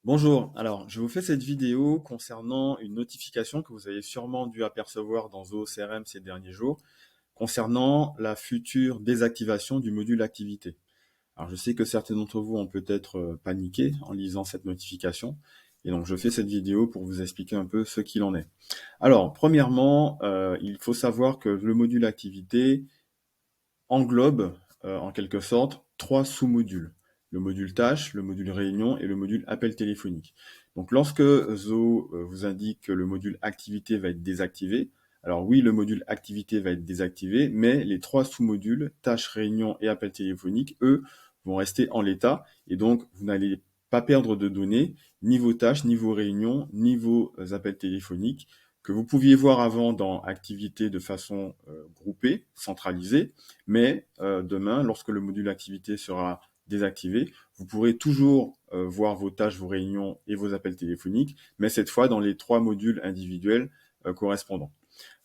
Bonjour, alors je vous fais cette vidéo concernant une notification que vous avez sûrement dû apercevoir dans Zoho CRM ces derniers jours, concernant la future désactivation du module activité. Alors je sais que certains d'entre vous ont peut-être paniqué en lisant cette notification, et donc je fais cette vidéo pour vous expliquer un peu ce qu'il en est. Alors premièrement, il faut savoir que le module activité englobe en quelque sorte trois sous-modules. Le module tâche, le module réunion et le module appel téléphonique. Donc lorsque Zoho vous indique que le module activité va être désactivé, alors oui, le module activité va être désactivé, mais les trois sous-modules, tâche, réunion et appel téléphonique, eux, vont rester en l'état, et donc vous n'allez pas perdre de données, ni vos tâches, ni vos réunions, ni vos appels téléphoniques, que vous pouviez voir avant dans activité de façon groupée, centralisée, mais demain, lorsque le module activité sera désactivé, vous pourrez toujours voir vos tâches, vos réunions et vos appels téléphoniques, mais cette fois dans les trois modules individuels correspondants.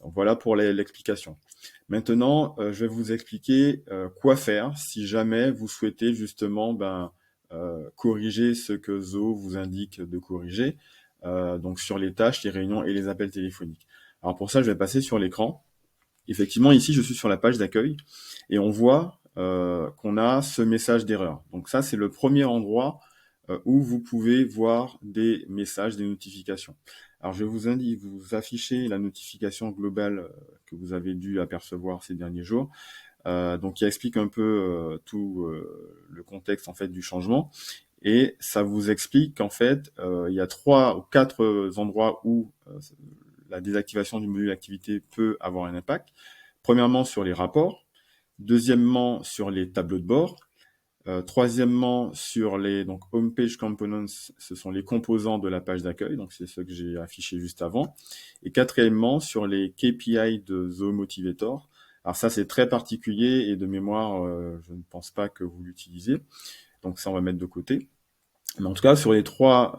Donc voilà pour l'explication. Maintenant, je vais vous expliquer quoi faire si jamais vous souhaitez justement corriger ce que Zoho vous indique de corriger, donc sur les tâches, les réunions et les appels téléphoniques. Alors pour ça, je vais passer sur l'écran. Effectivement, ici, je suis sur la page d'accueil et on voit qu'on a ce message d'erreur. Donc ça, c'est le premier endroit où vous pouvez voir des messages, des notifications. Alors je vais vous afficher la notification globale que vous avez dû apercevoir ces derniers jours. Donc qui explique un peu tout le contexte en fait du changement. Et ça vous explique qu'en fait, il y a 3 ou 4 endroits où la désactivation du module activité peut avoir un impact. Premièrement, sur les rapports. Deuxièmement, sur les tableaux de bord. Troisièmement, sur les donc home page components, ce sont les composants de la page d'accueil, donc c'est ce que j'ai affiché juste avant. Et quatrièmement, sur les KPI de Zoho Motivator. Alors ça, c'est très particulier et de mémoire, je ne pense pas que vous l'utilisez. Donc ça, on va mettre de côté. Mais en tout cas, sur les trois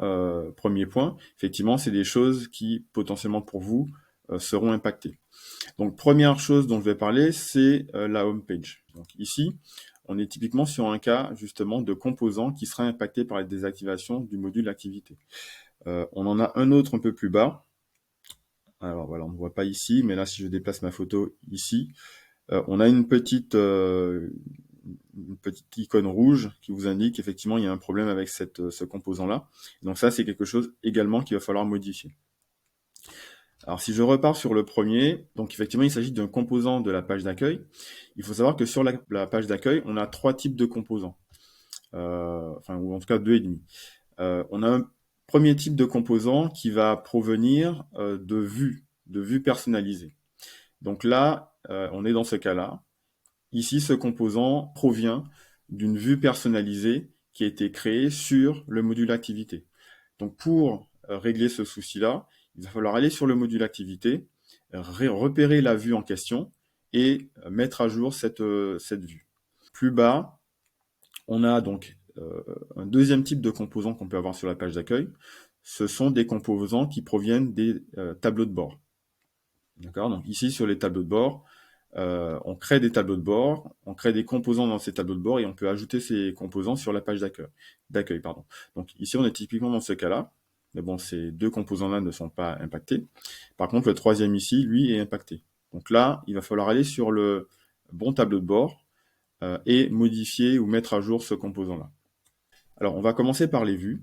premiers points, effectivement, c'est des choses qui, potentiellement pour vous, seront impactées. Donc, première chose dont je vais parler, c'est la home page. Donc ici, on est typiquement sur un cas, justement, de composant qui sera impacté par la désactivation du module activité. On en a un autre un peu plus bas. Alors voilà, on ne voit pas ici, mais là, si je déplace ma photo ici, on a une petite icône rouge qui vous indique qu'effectivement il y a un problème avec ce composant-là. Donc ça, c'est quelque chose également qu'il va falloir modifier. Alors si je repars sur le premier, donc effectivement il s'agit d'un composant de la page d'accueil. Il faut savoir que sur la page d'accueil, on a trois types de composants, ou en tout cas deux et demi. On a un premier type de composant qui va provenir de vues personnalisées. Donc là, on est dans ce cas-là. Ici, ce composant provient d'une vue personnalisée qui a été créée sur le module activité. Donc pour régler ce souci-là, il va falloir aller sur le module activité, repérer la vue en question et mettre à jour cette vue. Plus bas, on a donc un deuxième type de composants qu'on peut avoir sur la page d'accueil. Ce sont des composants qui proviennent des tableaux de bord. D'accord. Donc ici, sur les tableaux de bord, on crée des tableaux de bord, on crée des composants dans ces tableaux de bord et on peut ajouter ces composants sur la page d'accueil. Donc ici, on est typiquement dans ce cas-là. Mais bon, ces deux composants-là ne sont pas impactés. Par contre, le troisième ici, lui, est impacté. Donc là, il va falloir aller sur le bon tableau de bord et modifier ou mettre à jour ce composant-là. Alors, on va commencer par les vues.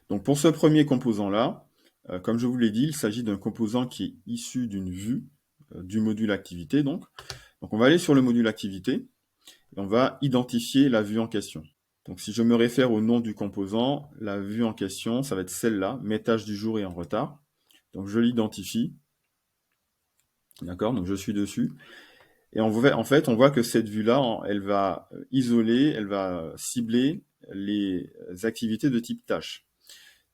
Donc pour ce premier composant-là, comme je vous l'ai dit, il s'agit d'un composant qui est issu d'une vue du module activité. Donc on va aller sur le module activité et on va identifier la vue en question. Donc si je me réfère au nom du composant, la vue en question, ça va être celle-là, mes tâches du jour et en retard. Donc je l'identifie. D'accord, donc je suis dessus. Et en fait, on voit que cette vue-là, elle va isoler, elle va cibler les activités de type tâche.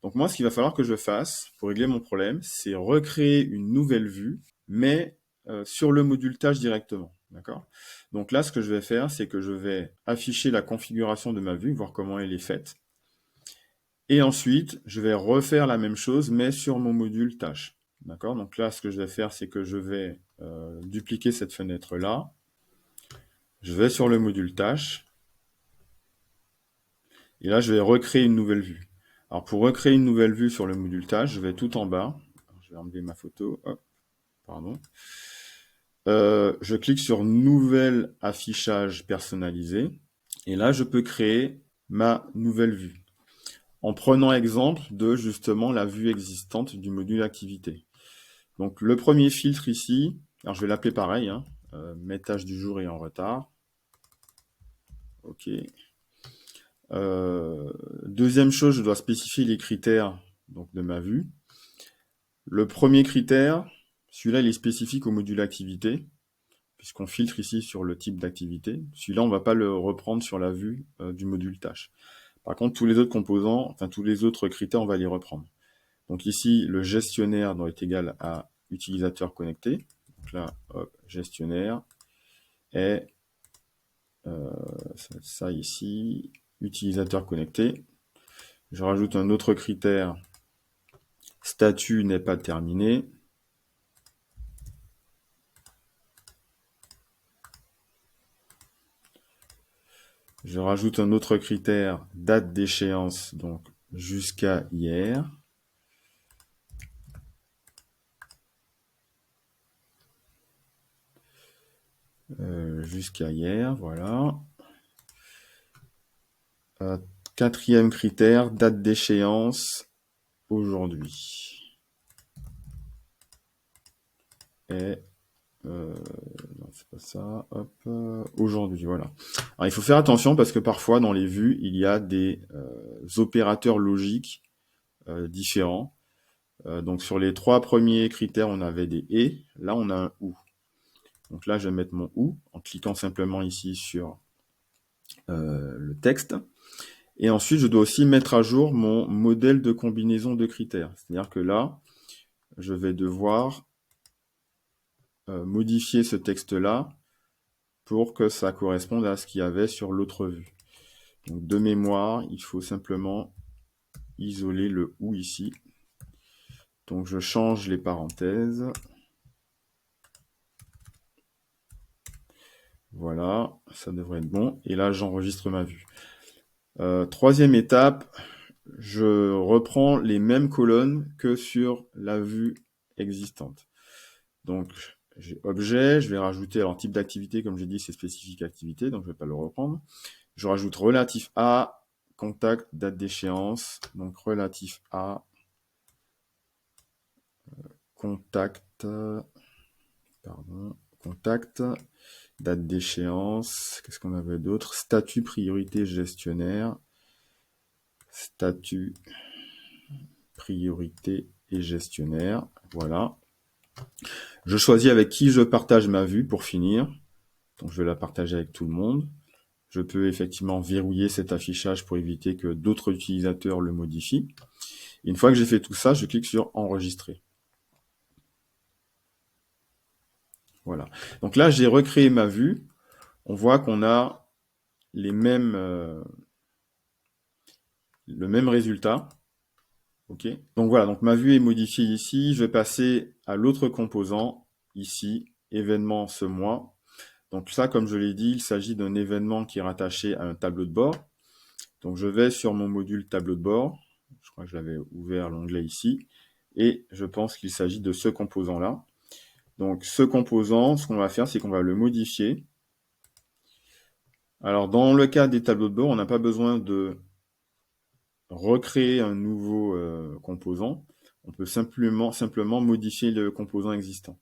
Donc moi, ce qu'il va falloir que je fasse pour régler mon problème, c'est recréer une nouvelle vue, mais sur le module tâche directement. D'accord. Donc là, ce que je vais faire, c'est que je vais afficher la configuration de ma vue, voir comment elle est faite. Et ensuite, je vais refaire la même chose, mais sur mon module tâche. D'accord. Donc là, ce que je vais faire, c'est que je vais dupliquer cette fenêtre-là. Je vais sur le module tâche. Et là, je vais recréer une nouvelle vue. Alors pour recréer une nouvelle vue sur le module tâche, je vais tout en bas. Je vais enlever ma photo. Hop, pardon. Je clique sur Nouvel affichage personnalisé. Et là, je peux créer ma nouvelle vue. En prenant exemple de justement la vue existante du module activité. Donc le premier filtre ici, alors je vais l'appeler pareil, hein, mes tâches du jour est en retard. Ok. Deuxième chose, je dois spécifier les critères donc, de ma vue. Le premier critère, celui-là, il est spécifique au module activité, puisqu'on filtre ici sur le type d'activité. Celui-là, on ne va pas le reprendre sur la vue du module tâche. Par contre, tous les autres composants, enfin tous les autres critères, on va les reprendre. Donc ici, le gestionnaire doit être égal à utilisateur connecté. Donc là, hop, gestionnaire. Et ça ici, utilisateur connecté. Je rajoute un autre critère, statut n'est pas terminé. Je rajoute un autre critère, date d'échéance, donc jusqu'à hier. Jusqu'à hier, voilà. Quatrième critère, date d'échéance, aujourd'hui. Et non, c'est pas ça. Hop, aujourd'hui, voilà. Alors, il faut faire attention parce que parfois dans les vues, il y a des opérateurs logiques différents. Donc sur les 3 premiers critères, on avait des et. Là, on a un ou. Donc là, je vais mettre mon ou en cliquant simplement ici sur le texte. Et ensuite, je dois aussi mettre à jour mon modèle de combinaison de critères. C'est-à-dire que là, je vais devoir modifier ce texte-là pour que ça corresponde à ce qu'il y avait sur l'autre vue. Donc de mémoire, il faut simplement isoler le ou ici. Donc je change les parenthèses. Voilà, ça devrait être bon. Et là, j'enregistre ma vue. Troisième étape, je reprends les mêmes colonnes que sur la vue existante. Donc, j'ai objet, je vais rajouter, alors type d'activité, comme j'ai dit, c'est spécifique activité, donc je ne vais pas le reprendre. Je rajoute relatif à, contact, date d'échéance, donc relatif à, contact, contact, date d'échéance, qu'est-ce qu'on avait d'autre? Statut priorité gestionnaire, statut priorité et gestionnaire, voilà. Je choisis avec qui je partage ma vue pour finir, donc je vais la partager avec tout le monde. Je peux effectivement verrouiller cet affichage pour éviter que d'autres utilisateurs le modifient. Une fois que j'ai fait tout ça, je clique sur enregistrer. Voilà. Donc là, j'ai recréé ma vue. On voit qu'on a les mêmes, le même résultat. Ok. Donc voilà, donc ma vue est modifiée ici. Je vais passer à l'autre composant, ici, événement ce mois. Donc ça, comme je l'ai dit, il s'agit d'un événement qui est rattaché à un tableau de bord. Donc je vais sur mon module tableau de bord. Je crois que je l'avais ouvert l'onglet ici. Et je pense qu'il s'agit de ce composant-là. Donc ce composant, ce qu'on va faire, c'est qu'on va le modifier. Alors dans le cas des tableaux de bord, on n'a pas besoin de recréer un nouveau composant. On peut simplement modifier le composant existant.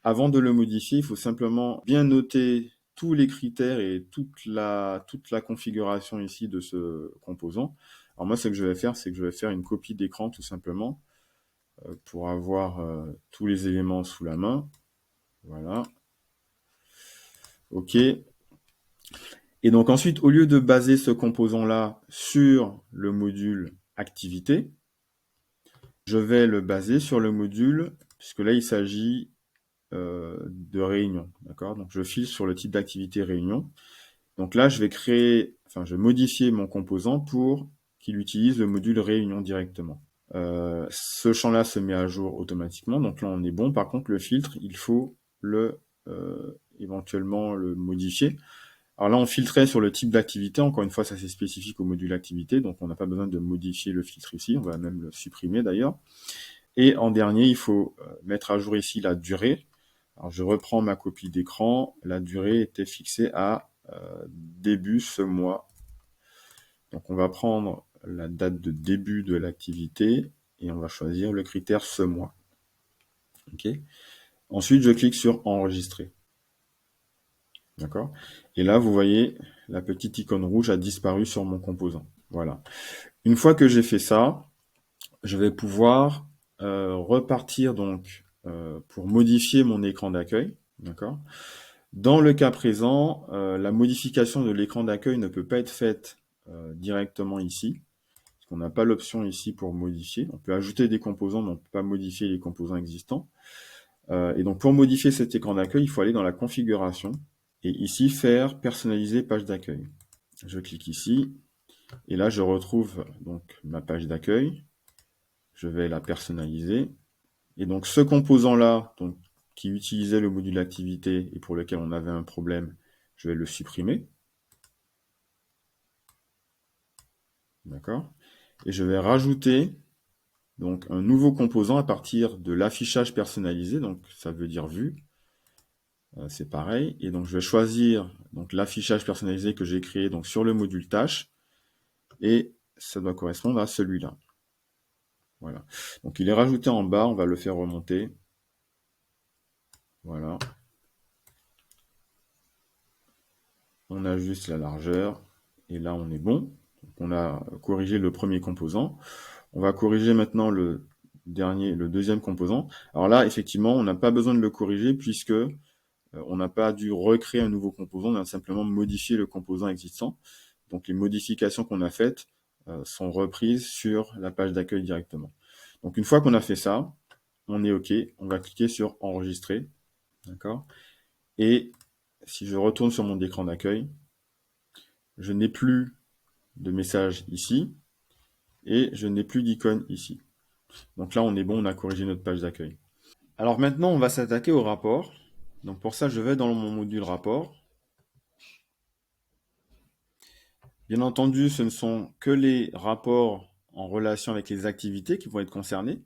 Avant de le modifier, il faut simplement bien noter tous les critères et toute la configuration ici de ce composant. Alors moi, ce que je vais faire, c'est que je vais faire une copie d'écran tout simplement pour avoir tous les éléments sous la main. Voilà. OK. Et donc ensuite, au lieu de baser ce composant-là sur le module activité, je vais le baser sur le module, puisque là, il s'agit de réunion. D'accord? Donc je file sur le type d'activité réunion. Donc là, je vais modifier mon composant pour qu'il utilise le module réunion directement. Ce champ-là se met à jour automatiquement, donc là on est bon. Par contre, le filtre, il faut éventuellement le modifier. Alors là, on filtrait sur le type d'activité. Encore une fois, ça c'est spécifique au module activité, donc on n'a pas besoin de modifier le filtre ici. On va même le supprimer d'ailleurs. Et en dernier, il faut mettre à jour ici la durée. Alors je reprends ma copie d'écran. La durée était fixée à début ce mois. Donc on va prendre la date de début de l'activité et on va choisir le critère ce mois. Okay. Ensuite, je clique sur enregistrer. D'accord. Et là, vous voyez, la petite icône rouge a disparu sur mon composant. Voilà. Une fois que j'ai fait ça, je vais pouvoir repartir donc pour modifier mon écran d'accueil. D'accord. Dans le cas présent, la modification de l'écran d'accueil ne peut pas être faite directement ici. Parce qu'on n'a pas l'option ici pour modifier. On peut ajouter des composants, mais on ne peut pas modifier les composants existants. Et donc pour modifier cet écran d'accueil, il faut aller dans la configuration. Et ici, faire personnaliser page d'accueil. Je clique ici. Et là, je retrouve donc ma page d'accueil. Je vais la personnaliser. Et donc ce composant-là, qui utilisait le module activité et pour lequel on avait un problème, je vais le supprimer. D'accord. Et je vais rajouter donc un nouveau composant à partir de l'affichage personnalisé, donc ça veut dire vue. C'est pareil. Et donc je vais choisir donc l'affichage personnalisé que j'ai créé donc sur le module tâche. Et ça doit correspondre à celui-là. Voilà. Donc il est rajouté en bas, on va le faire remonter. Voilà. On ajuste la largeur. Et là, on est bon. Donc, on a corrigé le premier composant. On va corriger maintenant le deuxième composant. Alors là, effectivement, on n'a pas besoin de le corriger puisque on n'a pas dû recréer un nouveau composant, on a simplement modifié le composant existant. Donc les modifications qu'on a faites sont reprises sur la page d'accueil directement. Donc une fois qu'on a fait ça, on est OK. On va cliquer sur enregistrer. D'accord. Et si je retourne sur mon écran d'accueil, je n'ai plus de message ici et je n'ai plus d'icône ici. Donc là, on est bon, on a corrigé notre page d'accueil. Alors maintenant, on va s'attaquer au rapport. Donc pour ça, je vais dans mon module rapport. Bien entendu, ce ne sont que les rapports en relation avec les activités qui vont être concernés.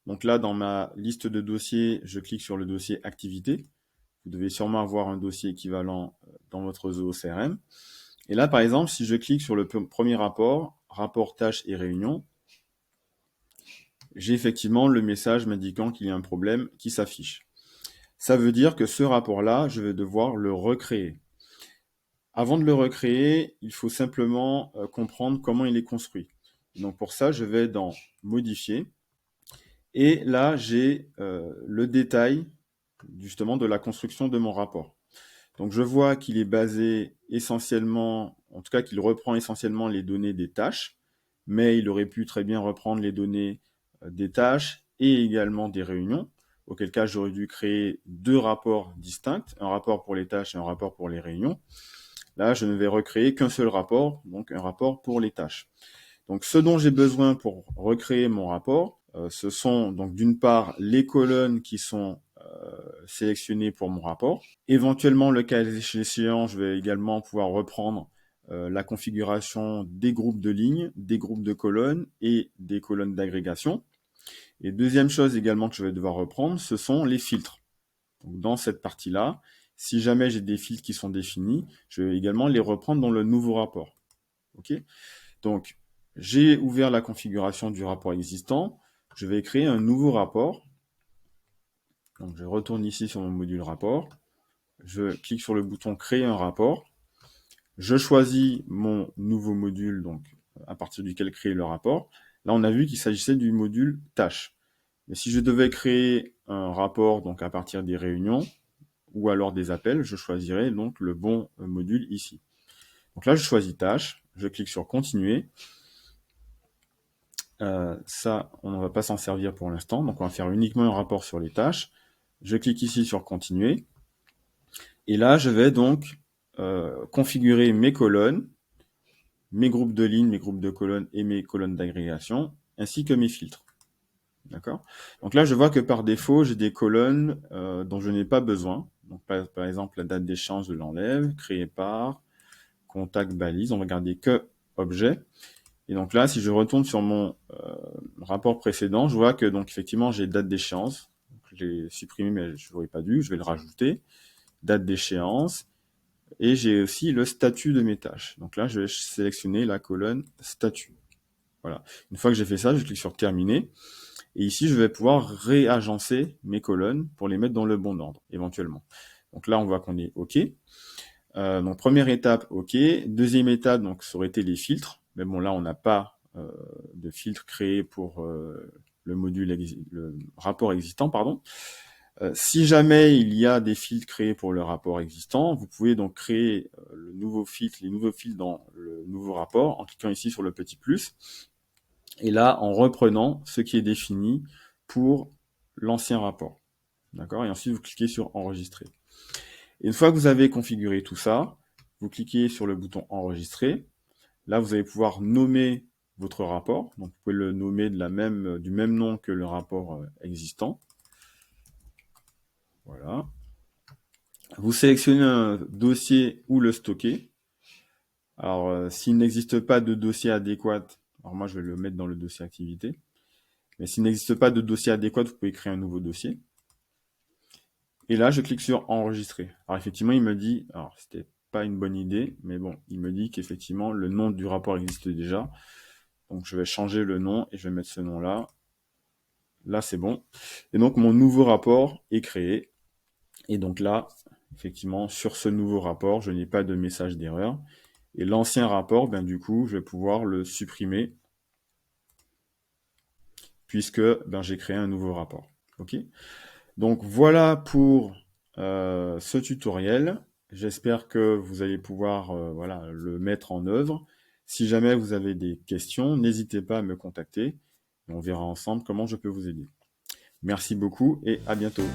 Donc là, dans ma liste de dossiers, je clique sur le dossier activité. Vous devez sûrement avoir un dossier équivalent dans votre Zoho CRM. Et là, par exemple, si je clique sur le premier rapport, rapport tâches et réunions, j'ai effectivement le message m'indiquant qu'il y a un problème qui s'affiche. Ça veut dire que ce rapport-là, je vais devoir le recréer. Avant de le recréer, il faut simplement comprendre comment il est construit. Donc pour ça, je vais dans Modifier. Et là, j'ai le détail justement de la construction de mon rapport. Donc je vois qu'il est basé essentiellement, en tout cas qu'il reprend essentiellement les données des tâches, mais il aurait pu très bien reprendre les données des tâches et également des réunions, auquel cas j'aurais dû créer deux rapports distincts, un rapport pour les tâches et un rapport pour les réunions. Là, je ne vais recréer qu'un seul rapport, donc un rapport pour les tâches. Donc ce dont j'ai besoin pour recréer mon rapport, ce sont donc d'une part les colonnes qui sont sélectionnées pour mon rapport. Éventuellement, le cas échéant, je vais également pouvoir reprendre la configuration des groupes de lignes, des groupes de colonnes et des colonnes d'agrégation. Et deuxième chose également que je vais devoir reprendre, ce sont les filtres. Donc, dans cette partie-là, si jamais j'ai des filtres qui sont définis, je vais également les reprendre dans le nouveau rapport. Ok ? Donc, j'ai ouvert la configuration du rapport existant. Je vais créer un nouveau rapport. Donc, je retourne ici sur mon module rapport. Je clique sur le bouton créer un rapport. Je choisis mon nouveau module, donc à partir duquel créer le rapport. Là, on a vu qu'il s'agissait du module tâches. Mais si je devais créer un rapport donc à partir des réunions ou alors des appels, je choisirais donc le bon module ici. Donc là, je choisis tâches. Je clique sur continuer. Ça, on ne va pas s'en servir pour l'instant. Donc, on va faire uniquement un rapport sur les tâches. Je clique ici sur continuer. Et là, je vais donc configurer mes colonnes, mes groupes de lignes, mes groupes de colonnes et mes colonnes d'agrégation, ainsi que mes filtres. D'accord ? Donc là, je vois que par défaut, j'ai des colonnes dont je n'ai pas besoin. Donc, par exemple, la date d'échéance, je l'enlève, créé par, contact balise, on va garder que objet. Et donc là, si je retourne sur mon rapport précédent, je vois que donc effectivement j'ai date d'échéance. Je l'ai supprimé, mais je n'aurais pas dû, je vais le rajouter. Date d'échéance. Et j'ai aussi le statut de mes tâches. Donc là, je vais sélectionner la colonne statut. Voilà. Une fois que j'ai fait ça, je clique sur terminer. Et ici, je vais pouvoir réagencer mes colonnes pour les mettre dans le bon ordre, éventuellement. Donc là, on voit qu'on est OK. Donc première étape, OK. Deuxième étape, donc ça aurait été les filtres. Mais bon, là, on n'a pas de filtre créé pour le rapport existant, pardon. Si jamais il y a des filtres créés pour le rapport existant, vous pouvez donc créer les nouveaux filtres dans le nouveau rapport en cliquant ici sur le petit plus. Et là, en reprenant ce qui est défini pour l'ancien rapport. D'accord? Et ensuite, vous cliquez sur enregistrer. Et une fois que vous avez configuré tout ça, vous cliquez sur le bouton enregistrer. Là, vous allez pouvoir nommer votre rapport. Donc, vous pouvez le nommer du même nom que le rapport existant. Voilà. Vous sélectionnez un dossier ou le stocker. Alors, s'il n'existe pas de dossier adéquat, alors moi, je vais le mettre dans le dossier activité. Mais s'il n'existe pas de dossier adéquat, vous pouvez créer un nouveau dossier. Et là, je clique sur enregistrer. Alors, effectivement, il me dit, alors, c'était pas une bonne idée, mais bon, il me dit qu'effectivement, le nom du rapport existe déjà. Donc, je vais changer le nom et je vais mettre ce nom-là. Là, c'est bon. Et donc, mon nouveau rapport est créé. Et donc là, effectivement, sur ce nouveau rapport, je n'ai pas de message d'erreur. Et l'ancien rapport, ben, du coup, je vais pouvoir le supprimer puisque ben, j'ai créé un nouveau rapport. OK ? Donc voilà pour ce tutoriel. J'espère que vous allez pouvoir le mettre en œuvre. Si jamais vous avez des questions, n'hésitez pas à me contacter. On verra ensemble comment je peux vous aider. Merci beaucoup et à bientôt.